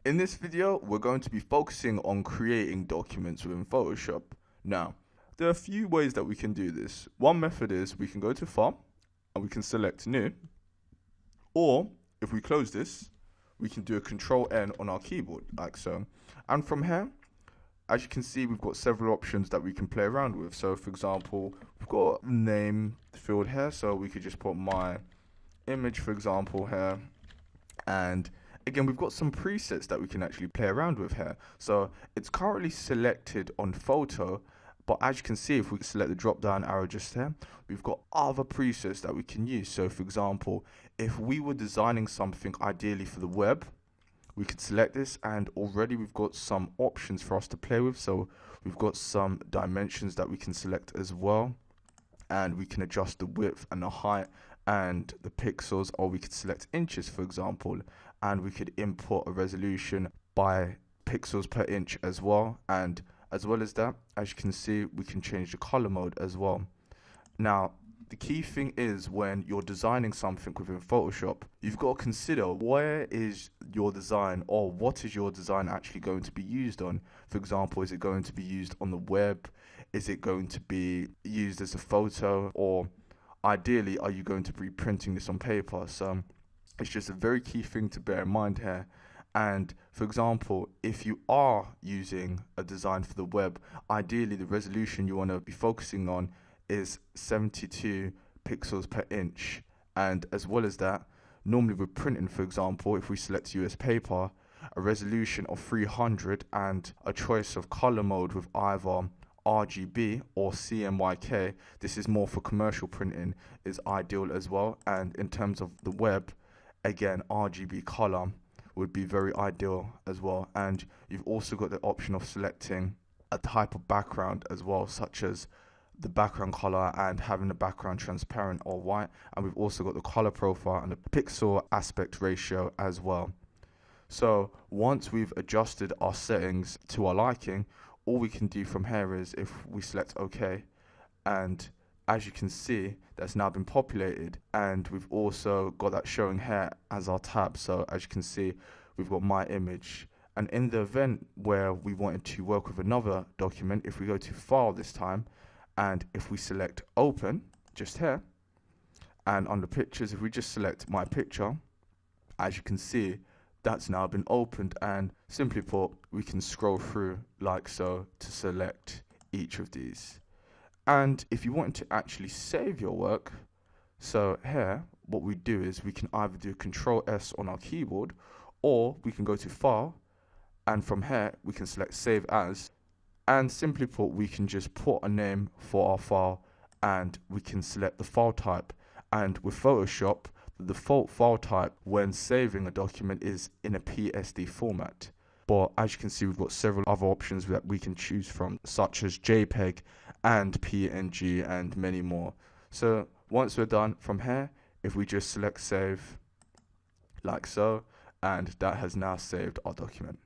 In this video, we're going to be focusing on creating documents within Photoshop. Now, there are a few ways that we can do this. One method is we can go to File and we can select New. Or, if we close this, we can do a Control N on our keyboard, like so. And from here, as you can see, we've got several options that we can play around with. So, for example, we've got name field here, so we could just put my image, for example, here. And again, we've got some presets that we can actually play around with here. So it's currently selected on photo, but as you can see, if we select the drop down arrow just here, we've got other presets that we can use. So for example, if we were designing something ideally for the web, we could select this, and already we've got some options for us to play with. So we've got some dimensions that we can select as well, and we can adjust the width and the height and the pixels, or we could select inches, for example, and we could import a resolution by pixels per inch as well. And as well as that, as you can see, we can change the color mode as well. Now, the key thing is when you're designing something within Photoshop, you've got to consider where is your design, or what is your design actually going to be used on. For example, is it going to be used on the web? Is it going to be used as a photo? Or ideally, are you going to be printing this on paper? So it's just a very key thing to bear in mind here. And for example, if you are using a design for the web, ideally the resolution you want to be focusing on is 72 pixels per inch. And as well as that, normally with printing, for example, if we select US paper, a resolution of 300 and a choice of color mode with either RGB or CMYK, this is more for commercial printing, is ideal as well. And in terms of the web, again, RGB color would be very ideal as well. And you've also got the option of selecting a type of background as well, such as the background color and having the background transparent or white. And we've also got the color profile and the pixel aspect ratio as well. So once we've adjusted our settings to our liking, all we can do from here is if we select OK, and as you can see, that's now been populated, and we've also got that showing here as our tab. So as you can see, we've got my image. And in the event where we wanted to work with another document, if we go to File this time, and if we select Open just here, and under Pictures, if we just select my picture, as you can see, that's now been opened, and simply put, we can scroll through like so to select each of these. And if you want to actually save your work, so here, what we do is we can either do Control S on our keyboard, or we can go to File, and from here, we can select Save As. And simply put, we can just put a name for our file, and we can select the file type. And with Photoshop, the default file type when saving a document is in a PSD format. But as you can see, we've got several other options that we can choose from, such as JPEG and PNG and many more. So once we're done from here, if we just select Save, like so, and that has now saved our document.